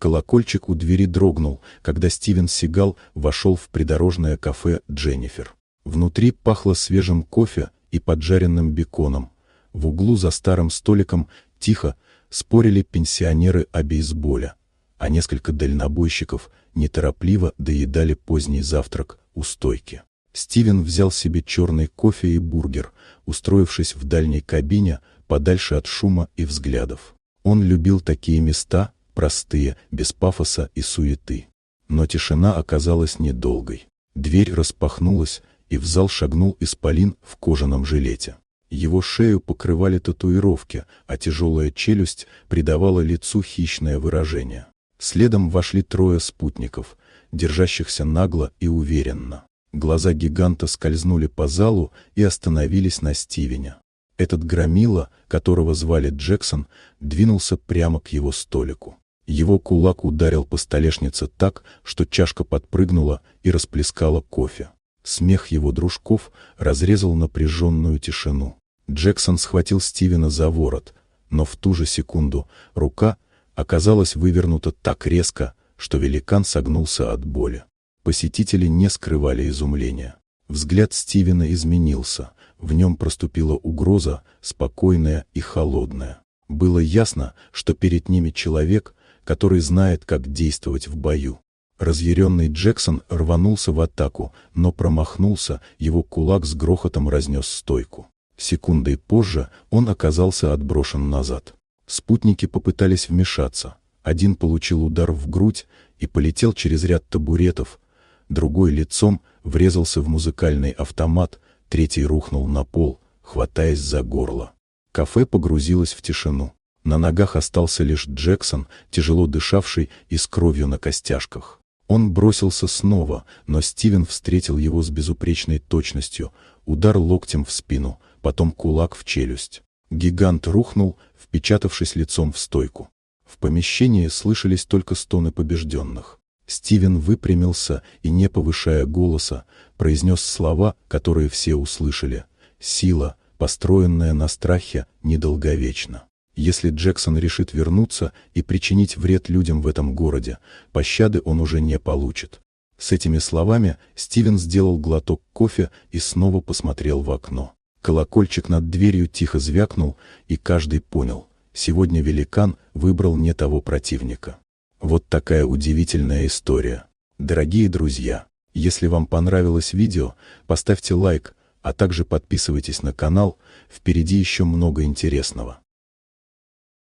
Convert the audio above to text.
Колокольчик у двери дрогнул, когда Стивен Сигал вошел в придорожное кафе «Дженнифер». Внутри пахло свежим кофе и поджаренным беконом. В углу за старым столиком тихо спорили пенсионеры о бейсболе, а несколько дальнобойщиков неторопливо доедали поздний завтрак у стойки. Стивен взял себе черный кофе и бургер, устроившись в дальней кабине, подальше от шума и взглядов. Он любил такие места, простые, без пафоса и суеты. Но тишина оказалась недолгой. Дверь распахнулась, и в зал шагнул исполин в кожаном жилете. Его шею покрывали татуировки, а тяжелая челюсть придавала лицу хищное выражение. Следом вошли трое спутников, держащихся нагло и уверенно. Глаза гиганта скользнули по залу и остановились на Стивене. Этот громила, которого звали Джексон, двинулся прямо к его столику. Его кулак ударил по столешнице так, что чашка подпрыгнула и расплескала кофе. Смех его дружков разрезал напряженную тишину. Джексон схватил Стивена за ворот, но в ту же секунду рука оказалась вывернута так резко, что великан согнулся от боли. Посетители не скрывали изумления. Взгляд Стивена изменился, в нем проступила угроза, спокойная и холодная. Было ясно, что перед ними человек, который знает, как действовать в бою. Разъяренный Джексон рванулся в атаку, но промахнулся, его кулак с грохотом разнес стойку. Секундой позже он оказался отброшен назад. Спутники попытались вмешаться. Один получил удар в грудь и полетел через ряд табуретов, другой лицом врезался в музыкальный автомат, третий рухнул на пол, хватаясь за горло. Кафе погрузилось в тишину. На ногах остался лишь Джексон, тяжело дышавший и с кровью на костяшках. Он бросился снова, но Стивен встретил его с безупречной точностью, удар локтем в спину, потом кулак в челюсть. Гигант рухнул, впечатавшись лицом в стойку. В помещении слышались только стоны побежденных. Стивен выпрямился и, не повышая голоса, произнес слова, которые все услышали. «Сила, построенная на страхе, недолговечна. Если Джексон решит вернуться и причинить вред людям в этом городе, пощады он уже не получит». С этими словами Стивен сделал глоток кофе и снова посмотрел в окно. Колокольчик над дверью тихо звякнул, и каждый понял — сегодня великан выбрал не того противника. Вот такая удивительная история. Дорогие друзья, если вам понравилось видео, поставьте лайк, а также подписывайтесь на канал, впереди еще много интересного.